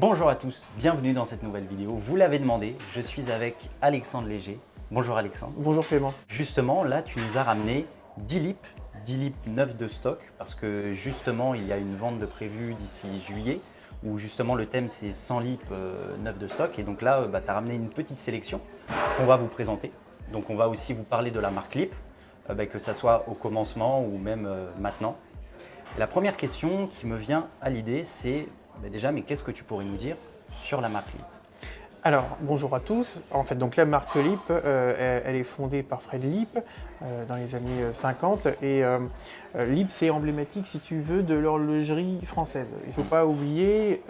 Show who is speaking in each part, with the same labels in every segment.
Speaker 1: Bonjour à tous, bienvenue dans cette nouvelle vidéo. Vous l'avez demandé, je suis avec Alexandre Léger. Bonjour Alexandre.
Speaker 2: Bonjour Clément.
Speaker 1: Justement, là tu nous as ramené 10 lips neufs de stock parce que justement il y a une vente de prévue d'ici juillet où justement le thème c'est 100 lips neufs de stock et donc là tu as ramené une petite sélection qu'on va vous présenter. Donc on va aussi vous parler de la marque Lip, que ça soit au commencement ou même maintenant. Et la première question qui me vient à l'idée c'est déjà, mais qu'est-ce que tu pourrais nous dire sur la marque Lip?
Speaker 2: Alors, bonjour à tous. En fait, donc la marque Lip, elle est fondée par Fred Lip dans les années 50 et Lip, c'est emblématique, si tu veux, de l'horlogerie française. Il ne faut pas oublier,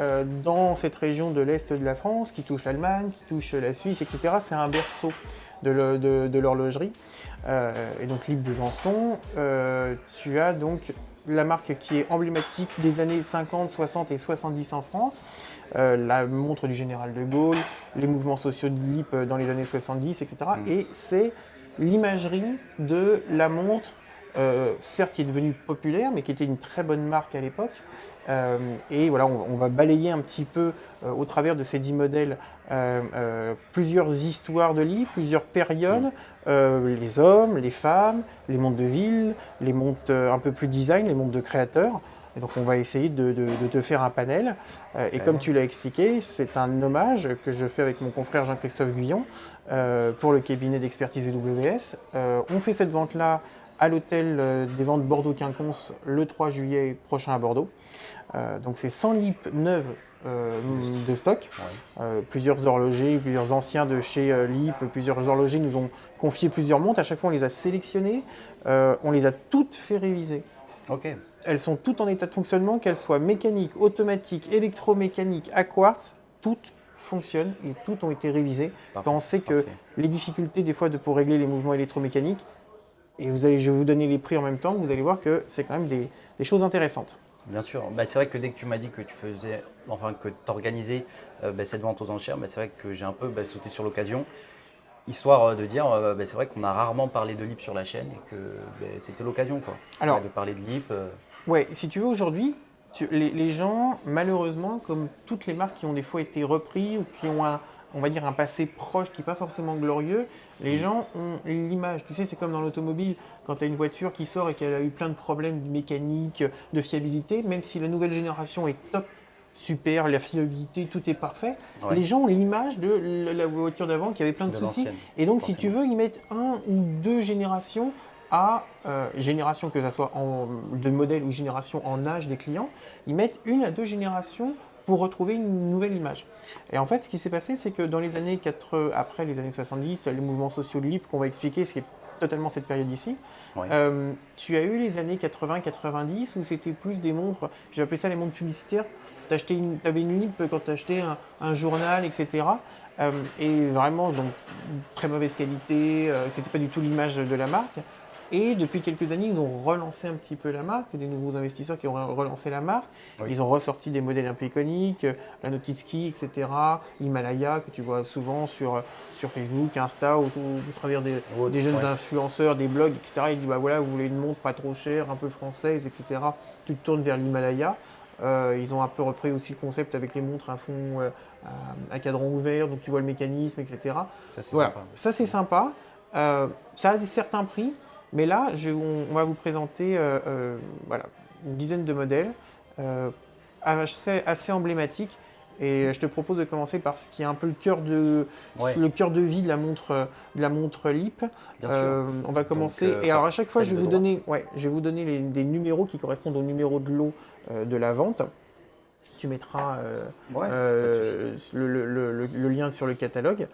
Speaker 2: dans cette région de l'Est de la France, qui touche l'Allemagne, qui touche la Suisse, etc., c'est un berceau de l'horlogerie. Et donc Lip Besançon, tu as donc la marque qui est emblématique des années 50, 60 et 70 en France, la montre du général de Gaulle, les mouvements sociaux de Lip dans les années 70, etc. Et c'est l'imagerie de la montre, certes qui est devenue populaire, mais qui était une très bonne marque à l'époque. Et voilà, on va balayer un petit peu au travers de ces 10 modèles plusieurs histoires de Lip, plusieurs périodes, les hommes, les femmes, les montres de ville, les montres un peu plus design, les montres de créateurs. Et donc on va essayer de te faire un panel. Et comme tu l'as expliqué, c'est un hommage que je fais avec mon confrère Jean-Christophe Guyon pour le cabinet d'expertise VWS. On fait cette vente-là à l'hôtel des ventes Bordeaux-Quinconce le 3 juillet prochain à Bordeaux. Donc c'est 100 Lip neuves de stock. Plusieurs horlogers, plusieurs anciens de chez Lip, plusieurs horlogers nous ont confié plusieurs montres. À chaque fois, on les a sélectionnées, on les a toutes fait réviser.
Speaker 1: Ok.
Speaker 2: Elles sont toutes en état de fonctionnement, qu'elles soient mécaniques, automatiques, électromécaniques, à quartz, toutes fonctionnent et toutes ont été révisées. Quand on sait que les difficultés des fois pour régler les mouvements électromécaniques, et je vais vous donner les prix en même temps, vous allez voir que c'est quand même des choses intéressantes.
Speaker 1: Bien sûr, c'est vrai que dès que tu m'as dit que tu organisais cette vente aux enchères, c'est vrai que j'ai un peu sauté sur l'occasion, histoire de dire, c'est vrai qu'on a rarement parlé de Lip sur la chaîne et que c'était l'occasion de parler de Lip.
Speaker 2: Ouais, si tu veux aujourd'hui, les gens, malheureusement, comme toutes les marques qui ont des fois été repris ou qui ont on va dire un passé proche qui n'est pas forcément glorieux, les gens ont l'image. Tu sais, c'est comme dans l'automobile, quand tu as une voiture qui sort et qu'elle a eu plein de problèmes mécaniques, de fiabilité, même si la nouvelle génération est top, super, la fiabilité, tout est parfait, les gens ont l'image de la voiture d'avant qui avait plein de soucis. Et donc, si tu veux, ils mettent 1 ou 2 générations à génération, que ce soit de modèle ou génération en âge des clients, ils mettent 1 à 2 générations pour retrouver une nouvelle image. Et en fait, ce qui s'est passé, c'est que dans les années après les années 70, les mouvements sociaux de Lip qu'on va expliquer, c'est totalement cette période ici, tu as eu les années 80-90 où c'était plus des montres, j'ai appelé ça les montres publicitaires. Tu avais une Lip quand tu achetais un journal, etc. Et vraiment, donc, très mauvaise qualité, c'était pas du tout l'image de la marque. Et depuis quelques années, ils ont relancé un petit peu la marque. C'est des nouveaux investisseurs qui ont relancé la marque. Ils ont ressorti des modèles un peu iconiques, la Notitski, etc., l'Himalaya, que tu vois souvent sur Facebook, Insta, ou au travers des jeunes influenceurs, des blogs, etc. Ils disent, voilà, vous voulez une montre pas trop chère, un peu française, etc. Tu te tournes vers l'Himalaya. Ils ont un peu repris aussi le concept avec les montres à fond à cadran ouvert, donc tu vois le mécanisme, etc.
Speaker 1: Ça, c'est sympa.
Speaker 2: Ça, c'est sympa. Ça a certains prix. Mais là, on va vous présenter une dizaine de modèles assez emblématiques. Et je te propose de commencer par ce qui est un peu le cœur de vie de la montre Lip. On va commencer. Donc, et alors à chaque fois, je vais vous donner des numéros qui correspondent au numéro de lot de la vente. Tu mettras le lien sur le catalogue.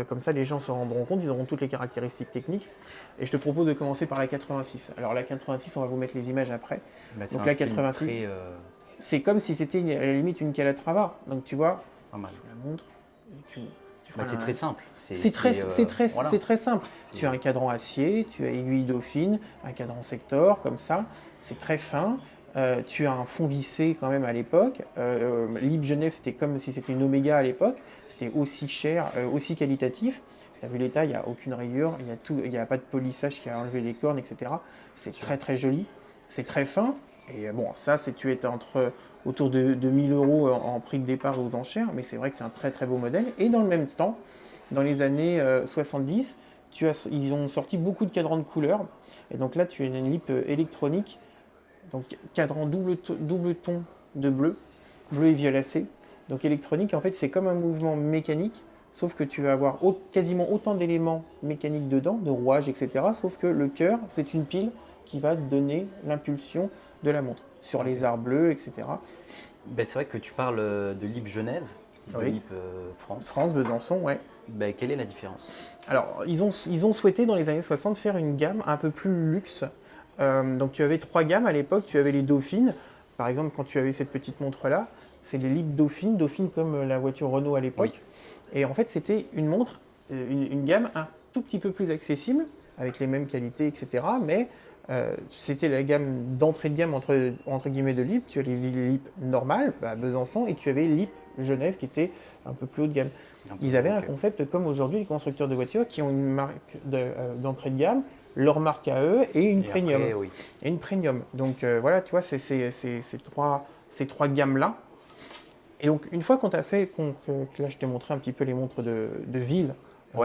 Speaker 2: Comme ça, les gens se rendront compte, ils auront toutes les caractéristiques techniques. Et je te propose de commencer par la 86. Alors la 86, on va vous mettre les images après. Donc la 86, c'est comme si c'était à la limite une Calatrava. Donc tu vois,
Speaker 1: je
Speaker 2: la montre.
Speaker 1: C'est très simple.
Speaker 2: C'est très simple. Tu as un cadran acier, tu as aiguille dauphine, un cadran sector, comme ça. C'est très fin. Tu as un fond vissé quand même à l'époque. Lip Genève, c'était comme si c'était une Omega à l'époque. C'était aussi cher, aussi qualitatif. Tu as vu l'état, il n'y a aucune rayure, il n'y a pas de polissage qui a enlevé les cornes, etc. C'est très très joli. C'est très fin. Et bon, ça, tu es autour de 1000 euros en prix de départ aux enchères, mais c'est vrai que c'est un très très beau modèle. Et dans le même temps, dans les années 70, ils ont sorti beaucoup de cadrans de couleurs. Et donc là, tu as une lip électronique, donc cadran double ton de bleu et violacé. Donc électronique, en fait, c'est comme un mouvement mécanique, sauf que tu vas avoir quasiment autant d'éléments mécaniques dedans, de rouages, etc. Sauf que le cœur, c'est une pile qui va donner l'impulsion de la montre sur les arts bleus, etc.
Speaker 1: Ben, c'est vrai que tu parles de Lip Genève, de
Speaker 2: Oui.
Speaker 1: Lip France.
Speaker 2: France, Besançon, ouais.
Speaker 1: Ben, quelle est la différence?
Speaker 2: Alors, ils ont souhaité dans les années 60 faire une gamme un peu plus luxe. Donc tu avais 3 gammes à l'époque, tu avais les Dauphines. Par exemple, quand tu avais cette petite montre-là, c'est les Lip Dauphine comme la voiture Renault à l'époque.
Speaker 1: Oui.
Speaker 2: Et en fait, c'était une montre, une gamme un tout petit peu plus accessible, avec les mêmes qualités, etc. Mais c'était la gamme d'entrée de gamme entre guillemets de Lip. Tu avais les Lip normales, Besançon, et tu avais Lip Genève qui était un peu plus haut de gamme. Ils avaient un concept comme aujourd'hui les constructeurs de voitures qui ont une marque d'entrée de gamme, leur marque à eux et une premium.
Speaker 1: Après, oui.
Speaker 2: Et une premium. Donc voilà, tu vois, c'est ces trois gammes-là. Et donc une fois qu'on t'a fait, que là je t'ai montré un petit peu les montres de ville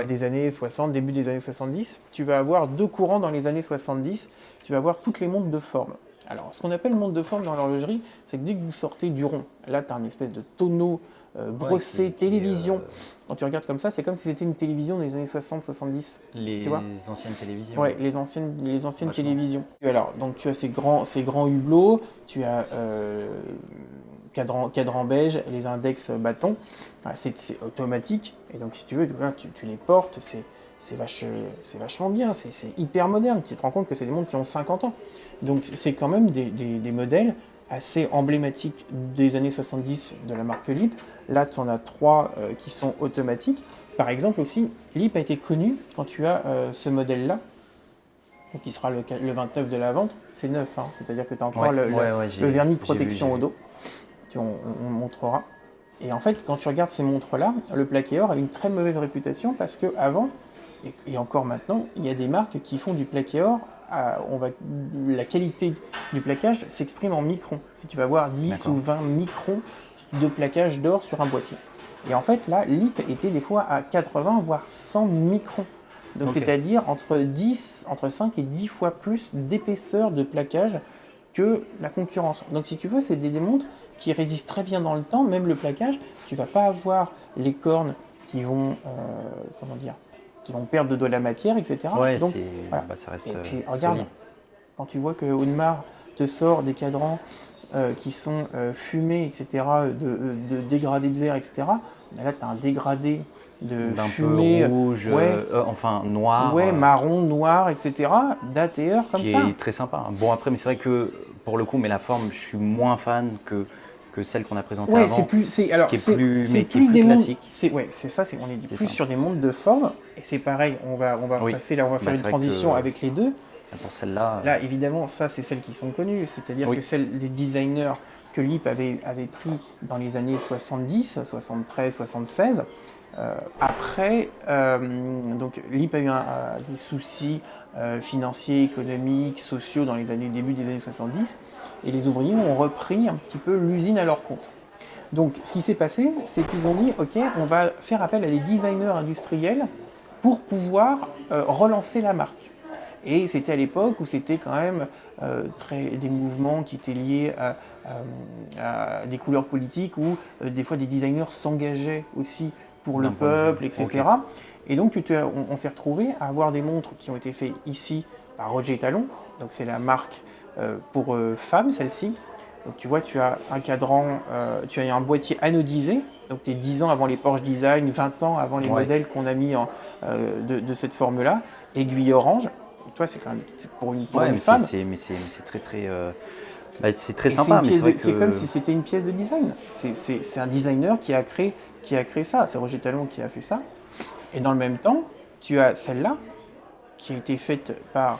Speaker 2: des années 60, début des années 70, tu vas avoir 2 courants dans les années 70, tu vas avoir toutes les montres de forme. Alors ce qu'on appelle montre de forme dans l'horlogerie, c'est que dès que vous sortez du rond, là tu as une espèce de tonneau brossé, télévision. Quand tu regardes comme ça, c'est comme si c'était une télévision des années 60-70.
Speaker 1: Les
Speaker 2: tu vois
Speaker 1: anciennes télévisions.
Speaker 2: Ouais, les anciennes télévisions. Alors, donc tu as ces grands hublots, tu as cadran beige, les index bâtons. C'est automatique. Et donc, si tu veux, tu les portes, c'est vachement bien, c'est hyper moderne. Tu te rends compte que c'est des montres qui ont 50 ans. Donc, c'est quand même des modèles assez emblématiques des années 70 de la marque Lip. Là, tu en as 3 qui sont automatiques. Par exemple aussi, Lip a été connu quand tu as ce modèle-là, qui sera le 29 de la vente. C'est neuf, hein, c'est-à-dire que tu as encore le vernis de protection au dos. On montrera. Et en fait, quand tu regardes ces montres-là, le plaqué or a une très mauvaise réputation parce qu'avant, et encore maintenant, il y a des marques qui font du plaqué or. La qualité du plaquage s'exprime en microns. Si tu vas voir 10 ou 20 microns de plaquage d'or sur un boîtier. Et en fait, là, Lip était des fois à 80 voire 100 microns. Donc, c'est-à-dire entre 5 et 10 fois plus d'épaisseur de plaquage que la concurrence. Donc, si tu veux, c'est des montres qui résistent très bien dans le temps, même le plaquage. Tu ne vas pas avoir les cornes qui vont, qui vont perdre de la matière, etc.
Speaker 1: Ouais,
Speaker 2: donc,
Speaker 1: ça reste
Speaker 2: et puis, regarde,
Speaker 1: solide.
Speaker 2: quand tu vois que Audemars te sort des cadrans qui sont fumés, etc., de dégradés de verre, etc., là, tu as un dégradé de fumée,
Speaker 1: peu rouge, noir.
Speaker 2: Marron, noir, etc., d'ATR comme
Speaker 1: qui
Speaker 2: ça.
Speaker 1: Qui est très sympa. Bon, après, mais c'est vrai que, pour le coup, mais la forme, je suis moins fan que celle qu'on a présentée avant.
Speaker 2: C'est plus
Speaker 1: classique.
Speaker 2: C'est ça, on est plus sur des montres de forme. Et c'est pareil, on va passer là, on va faire une transition avec les deux.
Speaker 1: Pour celle-là.
Speaker 2: Là, évidemment, ça, c'est celles qui sont connues. C'est-à-dire que celles des designers que Lip avait pris dans les années 70, 73, 76. Après, donc Lip a eu des soucis financiers, économiques, sociaux dans les début des années 70. Et les ouvriers ont repris un petit peu l'usine à leur compte. Donc, ce qui s'est passé, c'est qu'ils ont dit, OK, on va faire appel à des designers industriels pour pouvoir relancer la marque. Et c'était à l'époque où c'était quand même des mouvements qui étaient liés à des couleurs politiques, où des fois des designers s'engageaient aussi pour le peuple, etc. Et donc on s'est retrouvé à avoir des montres qui ont été faites ici par Roger Talon, donc c'est la marque pour femmes, celle-ci. Donc tu vois, tu as un cadran, tu as un boîtier anodisé, donc tu es 10 ans avant les Porsche Design, 20 ans avant les modèles qu'on a mis de cette forme-là, aiguille orange. Toi, c'est quand même pour une femme.
Speaker 1: C'est très sympa.
Speaker 2: C'est comme si c'était une pièce de design. C'est un designer qui a créé ça. C'est Roger Talon qui a fait ça. Et dans le même temps, tu as celle-là qui a été faite par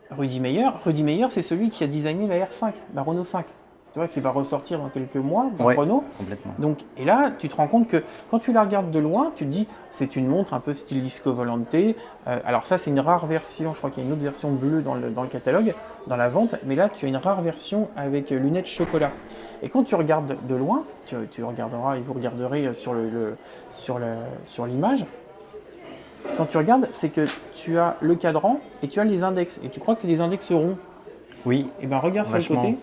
Speaker 2: Rudy Meyer. Rudy Meyer, c'est celui qui a designé la R5, la Renault 5. tu vois, qui va ressortir dans quelques mois, dans
Speaker 1: Ouais,
Speaker 2: chrono.
Speaker 1: complètement.
Speaker 2: Donc, et là, tu te rends compte que quand tu la regardes de loin, tu te dis, c'est une montre un peu style Disco Volante. Alors ça, c'est une rare version, je crois qu'il y a une autre version bleue dans le catalogue, dans la vente, mais là, tu as une rare version avec lunettes chocolat. Et quand tu regardes de loin, tu regarderas, et vous regarderez sur l'image, quand tu regardes, c'est que tu as le cadran et tu as les index, et tu crois que c'est des index ronds.
Speaker 1: Oui,
Speaker 2: Et bien regarde sur le
Speaker 1: vachement.
Speaker 2: côté,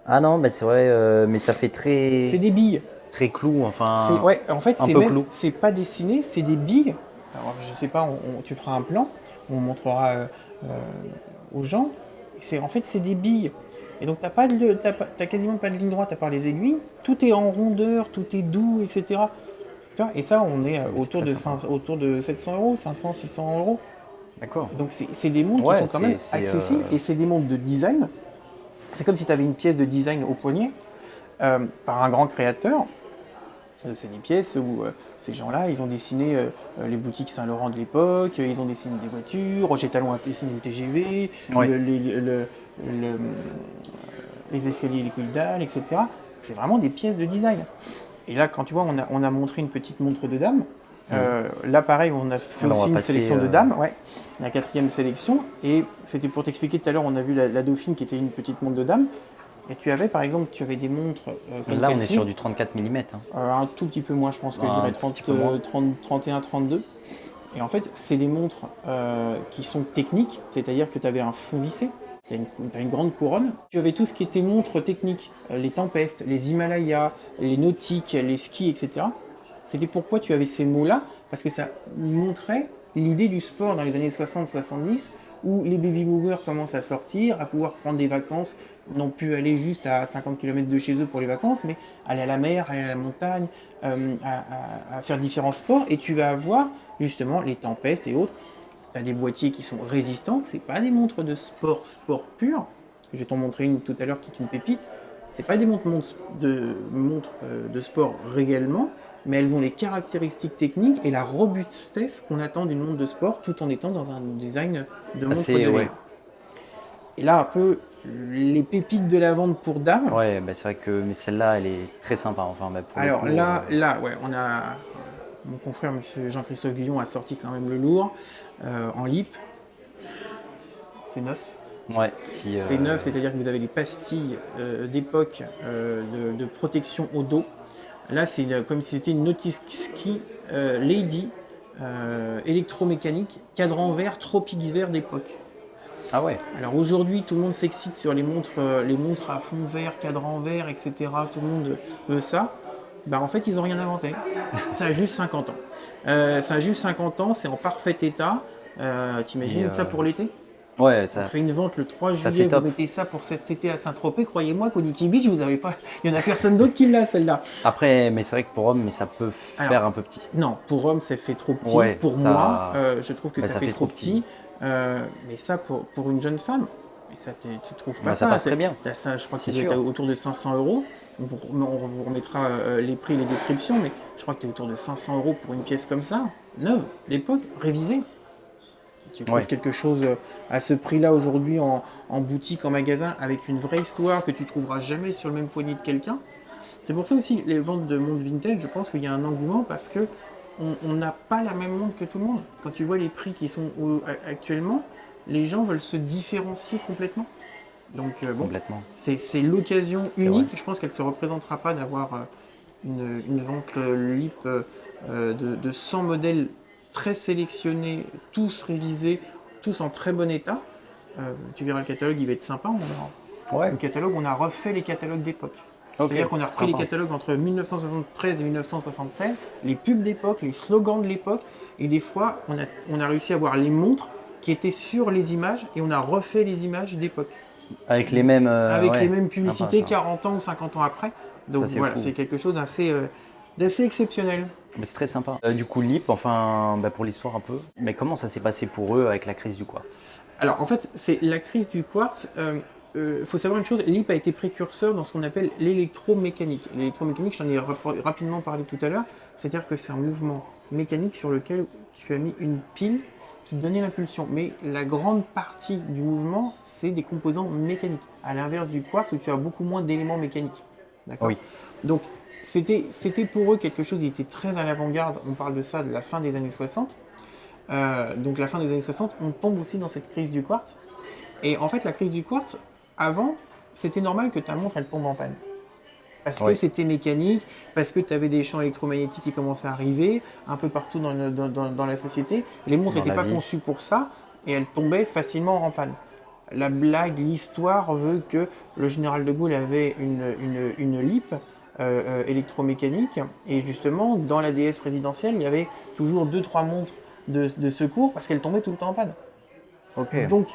Speaker 1: Ah non, c'est vrai, mais ça fait
Speaker 2: c'est des billes.
Speaker 1: très clou, enfin,
Speaker 2: Ouais, en fait,
Speaker 1: un peu clou.
Speaker 2: c'est pas dessiné, c'est des billes. Alors, je sais pas, tu feras un plan, on montrera aux gens. En fait, c'est des billes. Et donc, t'as quasiment pas de ligne droite à part les aiguilles. Tout est en rondeur, tout est doux, etc. Tu vois, et ça, on est autour de 700 euros, 500, 600 euros.
Speaker 1: D'accord.
Speaker 2: Donc, c'est des montres
Speaker 1: Ouais,
Speaker 2: qui sont quand même accessibles et c'est des montres de design. C'est comme si tu avais une pièce de design au poignet par un grand créateur. C'est des pièces où ces gens-là, ils ont dessiné les boutiques Saint-Laurent de l'époque, ils ont dessiné des voitures, Roger Talon a dessiné des TGV,
Speaker 1: Ouais.
Speaker 2: les escaliers, les couilles dalles, etc. C'est vraiment des pièces de design. Et là, quand tu vois, on a montré une petite montre de dame. Là, pareil, on a fait
Speaker 1: Alors, on
Speaker 2: aussi
Speaker 1: va
Speaker 2: une
Speaker 1: passer,
Speaker 2: sélection de dames, ouais, la 4e sélection. Et c'était pour t'expliquer tout à l'heure, on a vu la Dauphine qui était une petite montre de dame. Et tu avais, par exemple, des montres comme
Speaker 1: Là, on est
Speaker 2: celle-ci.
Speaker 1: sur du 34 mm.
Speaker 2: Un tout petit peu moins, je pense que je
Speaker 1: Un
Speaker 2: dirais
Speaker 1: tout petit peu moins.
Speaker 2: 31, 32. Et en fait, c'est des montres qui sont techniques, c'est-à-dire que tu avais un fond vissé, tu as une grande couronne. Tu avais tout ce qui était montres techniques, les Tempest, les Himalayas, les nautiques, les skis, etc. C'était pourquoi tu avais ces mots-là, parce que ça montrait l'idée du sport dans les années 60-70, où les baby boomers commencent à sortir, à pouvoir prendre des vacances, non plus aller juste à 50 km de chez eux pour les vacances, mais aller à la mer, aller à la montagne, à faire différents sports, et tu vas avoir justement les tempêtes et autres. Tu as des boîtiers qui sont résistants, c'est pas des montres de sport pur. Je vais t'en montrer une tout à l'heure qui est une pépite. C'est pas des montres de sport réellement, mais elles ont les caractéristiques techniques et la robustesse qu'on attend d'une montre de sport, tout en étant dans un design de montre de ville.
Speaker 1: Ouais.
Speaker 2: Et là, un peu les pépites de la vente pour dames.
Speaker 1: Ouais, c'est vrai que mais celle-là, elle est très sympa. Enfin, pour
Speaker 2: Alors
Speaker 1: le coup,
Speaker 2: ouais, on a mon confrère, monsieur Jean-Christophe Guillon, a sorti quand même le lourd en lip. C'est neuf.
Speaker 1: ouais,
Speaker 2: C'est neuf, c'est-à-dire que vous avez les pastilles d'époque de protection au dos. Là, c'est comme si c'était une Nautic Ski Lady électromécanique, cadran vert, tropique vert d'époque.
Speaker 1: Ah ouais.
Speaker 2: Alors aujourd'hui, tout le monde s'excite sur les montres à fond vert, cadran vert, etc. Tout le monde veut ça. En fait, ils n'ont rien inventé. Ça a juste 50 ans. C'est en parfait état. T'imagines ça pour l'été ?
Speaker 1: Ouais,
Speaker 2: On fait une vente le 3
Speaker 1: c'est
Speaker 2: juillet, vous
Speaker 1: top.
Speaker 2: mettez ça pour cet été à Saint-Tropez. Croyez-moi qu'au Nikki Beach, vous avez pas. Il n'y en a personne d'autre qui l'a, celle-là.
Speaker 1: Après, mais c'est vrai que pour homme, mais ça peut faire un peu petit.
Speaker 2: Non, pour homme, ça fait trop petit.
Speaker 1: Ouais,
Speaker 2: pour moi, je trouve que ça fait trop petit. Mais ça, pour une jeune femme, et ça, tu trouves pas ça.
Speaker 1: Ça passe très bien.
Speaker 2: Ça, je crois qu'il doit être autour de 500 euros. On vous remettra les prix et les descriptions, mais je crois que tu es autour de 500 euros pour une pièce comme ça, neuve, l'époque, révisée. Si tu trouves quelque chose à ce prix-là aujourd'hui en boutique, en magasin, avec une vraie histoire que tu trouveras jamais sur le même poignet de quelqu'un. C'est pour ça aussi, les ventes de montres vintage, je pense qu'il y a un engouement parce que on n'a pas la même montre que tout le monde. Quand tu vois les prix qui sont actuellement, les gens veulent se différencier complètement. Donc c'est l'occasion unique. Je pense qu'elle ne se représentera pas d'avoir une vente LIP de 100 modèles très sélectionnés, tous révisés, tous en très bon état. Tu verras le catalogue, il va être sympa. Le catalogue, on a refait les catalogues d'époque. C'est-à-dire qu'on a repris les catalogues entre 1973 et 1976, les pubs d'époque, les slogans de l'époque, et des fois, on a réussi à voir les montres qui étaient sur les images, et on a refait les images d'époque.
Speaker 1: Avec les mêmes,
Speaker 2: les mêmes publicités 40 ans ou 50 ans après. Donc voilà, c'est quelque chose d'assez exceptionnel.
Speaker 1: Mais c'est très sympa. Du coup, LIP, pour l'histoire un peu, mais comment ça s'est passé pour eux avec la crise du quartz ?
Speaker 2: Alors en fait, c'est la crise du quartz. Faut savoir une chose, LIP a été précurseur dans ce qu'on appelle l'électromécanique. L'électromécanique, je t'en ai rapidement parlé tout à l'heure, c'est-à-dire que c'est un mouvement mécanique sur lequel tu as mis une pile qui donnait l'impulsion. Mais la grande partie du mouvement, c'est des composants mécaniques. À l'inverse du quartz où tu as beaucoup moins d'éléments mécaniques. D'accord ?
Speaker 1: Oui.
Speaker 2: Donc, c'était pour eux quelque chose, ils étaient très à l'avant-garde. On parle de ça de la fin des années 60. Donc, la fin des années 60, on tombe aussi dans cette crise du quartz. Et en fait, la crise du quartz, avant, c'était normal que ta montre, elle tombe en panne. Parce que c'était mécanique, parce que tu avais des champs électromagnétiques qui commençaient à arriver un peu partout dans la société. Les montres n'étaient pas conçues pour ça et elles tombaient facilement en panne. La blague, l'histoire veut que le général de Gaulle avait une LIP électromécanique et justement, dans la DS présidentielle, il y avait toujours 2-3 montres de secours parce qu'elles tombaient tout le temps en panne.
Speaker 1: Ok.
Speaker 2: Donc,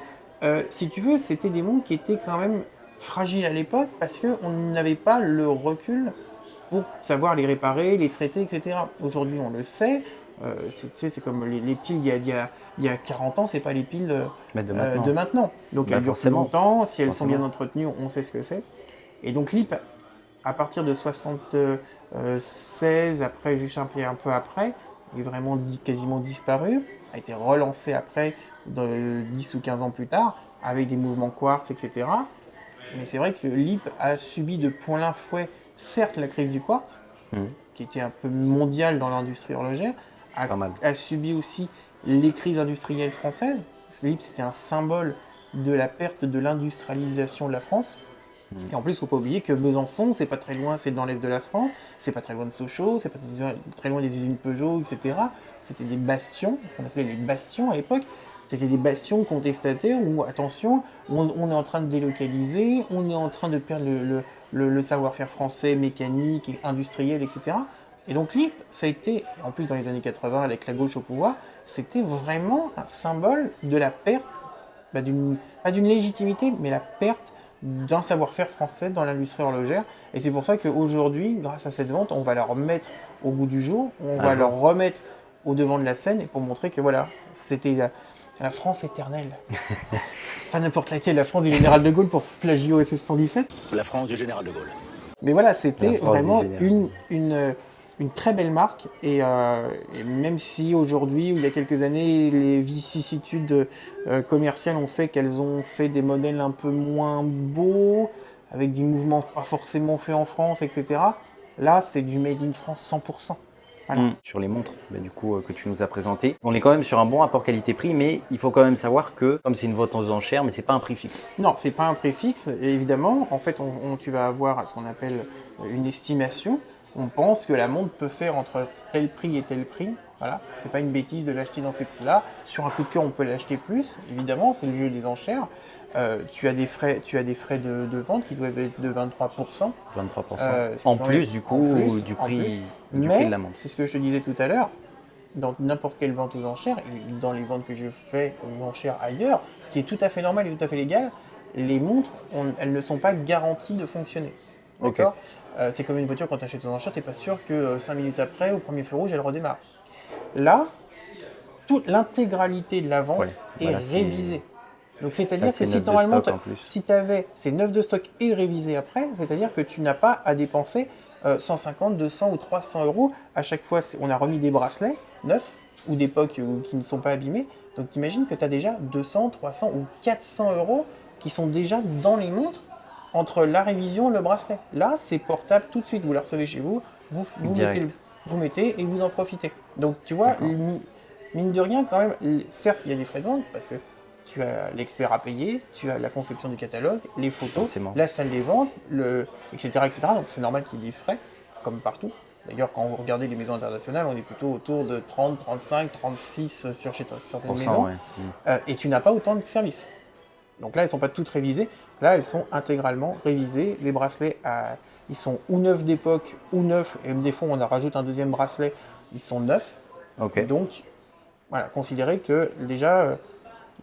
Speaker 2: si tu veux, c'était des montres qui étaient quand même fragiles à l'époque parce qu'on n'avait pas le recul pour savoir les réparer, les traiter, etc. Aujourd'hui, on le sait. C'est comme les piles il y a 40 ans, c'est pas les piles de maintenant. Donc elles durent plus longtemps. Si elles sont bien entretenues, on sait ce que c'est. Et donc LIP, à partir de 76, après, juste un peu après, est vraiment quasiment disparu. A été relancé après, 10 ou 15 ans plus tard, avec des mouvements quartz, etc. Mais c'est vrai que LIP a subi de plein fouet, certes, la crise du quartz, qui était un peu mondiale dans l'industrie horlogère, a subi aussi les crises industrielles françaises. LIP, c'était un symbole de la perte de l'industrialisation de la France. Et en plus, il ne faut pas oublier que Besançon, c'est pas très loin, c'est dans l'est de la France, c'est pas très loin de Sochaux, c'est pas très loin des usines Peugeot, etc. C'était des bastions, on appelait les bastions à l'époque. C'était des bastions contestataires où, attention, on est en train de délocaliser, on est en train de perdre le savoir-faire français, mécanique, industriel, etc. Et donc LIP, ça a été, en plus dans les années 80 avec la gauche au pouvoir, c'était vraiment un symbole de la perte, pas d'une légitimité, mais la perte d'un savoir-faire français dans l'industrie horlogère. Et c'est pour ça qu'aujourd'hui, grâce à cette vente, on va la remettre au goût du jour, on va la remettre au devant de la scène et pour montrer que voilà, c'était la France éternelle. Pas n'importe laquelle, la France du général de Gaulle pour plagier OSS 117.
Speaker 3: La France du général de Gaulle.
Speaker 2: Mais voilà, c'était vraiment une très belle marque. Et même si aujourd'hui, ou il y a quelques années, les vicissitudes commerciales ont fait qu'elles ont fait des modèles un peu moins beaux, avec des mouvements pas forcément faits en France, etc. Là, c'est du Made in France 100%. Voilà.
Speaker 1: Sur les montres du coup, que tu nous as présentées. On est quand même sur un bon rapport qualité-prix, mais il faut quand même savoir que, comme c'est une vente aux enchères, mais c'est pas un prix fixe.
Speaker 2: Non, c'est pas un prix fixe. Et évidemment, en fait, tu vas avoir ce qu'on appelle une estimation. On pense que la montre peut faire entre tel prix et tel prix. Voilà, c'est pas une bêtise de l'acheter dans ces prix-là. Sur un coup de cœur, on peut l'acheter plus. Évidemment, c'est le jeu des enchères. Tu as des frais de vente qui doivent être de 23%.
Speaker 1: 23%. En plus, du coup, du prix de la montre.
Speaker 2: C'est ce que je te disais tout à l'heure. Dans n'importe quelle vente aux enchères, et dans les ventes que je fais aux enchères ailleurs, ce qui est tout à fait normal et tout à fait légal, les montres, elles ne sont pas garanties de fonctionner. D'accord ? C'est comme une voiture, quand tu achètes aux enchères, tu n'es pas sûr que 5 minutes après, au premier feu rouge, elle redémarre. Là, toute l'intégralité de la vente est révisée. Donc c'est-à-dire que si normalement, si tu avais ces 9 de stock et révisé après, c'est-à-dire que tu n'as pas à dépenser 150, 200 ou 300 euros. À chaque fois, on a remis des bracelets neufs ou d'époque qui ne sont pas abîmés. Donc t'imagines que tu as déjà 200, 300 ou 400 euros qui sont déjà dans les montres entre la révision et le bracelet. Là, c'est portable tout de suite. Vous la recevez chez vous, vous mettez et vous en profitez. Donc tu vois, mine de rien quand même, certes il y a des frais de vente parce que tu as l'expert à payer, tu as la conception du catalogue, les photos, la salle des ventes, etc., etc. Donc c'est normal qu'il y ait des frais, comme partout. D'ailleurs, quand vous regardez les maisons internationales, on est plutôt autour de 30, 35, 36 sur certaines maisons. Et tu n'as pas autant de services. Donc là, elles ne sont pas toutes révisées. Là, elles sont intégralement révisées. Les bracelets, ils sont ou neufs d'époque ou neufs. Et des fois, on en rajoute un deuxième bracelet, ils sont neufs. Donc, voilà, considérez que déjà...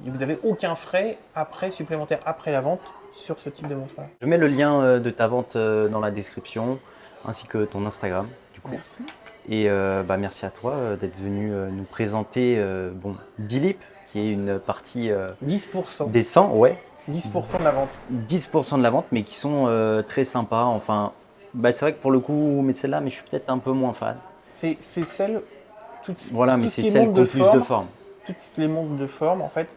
Speaker 2: vous n'avez aucun frais supplémentaire après la vente sur ce type de montre-là.
Speaker 1: Je mets le lien de ta vente dans la description, ainsi que ton Instagram, du coup.
Speaker 2: Merci.
Speaker 1: Et merci à toi d'être venu nous présenter D-Lip, qui est une partie
Speaker 2: 10%.
Speaker 1: des 100,
Speaker 2: 10% de la vente.
Speaker 1: 10% de la vente, mais qui sont très sympas. Enfin, c'est vrai que pour le coup, mais celle-là, mais je suis peut-être un peu moins fan.
Speaker 2: C'est celle...
Speaker 1: mais c'est celle qui ont plus de forme.
Speaker 2: toutes les montres de forme, en fait,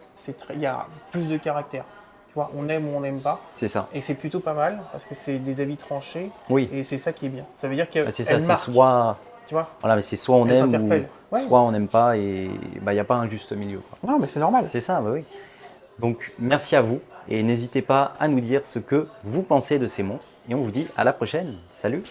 Speaker 2: il y a plus de caractère. Tu vois, on aime ou on n'aime pas.
Speaker 1: C'est ça.
Speaker 2: Et c'est plutôt pas mal parce que c'est des avis tranchés.
Speaker 1: Oui.
Speaker 2: Et c'est ça qui est bien. Ça veut dire qu'elle
Speaker 1: C'est ça, c'est
Speaker 2: marque.
Speaker 1: soit,
Speaker 2: Tu vois,
Speaker 1: voilà, mais c'est soit on
Speaker 2: elle
Speaker 1: aime
Speaker 2: s'interpelle.
Speaker 1: ou
Speaker 2: Ouais.
Speaker 1: soit on n'aime pas et il n'y a pas un juste milieu, quoi.
Speaker 2: Non, mais c'est normal.
Speaker 1: C'est ça, bah oui. Donc merci à vous et n'hésitez pas à nous dire ce que vous pensez de ces montres et on vous dit à la prochaine. Salut!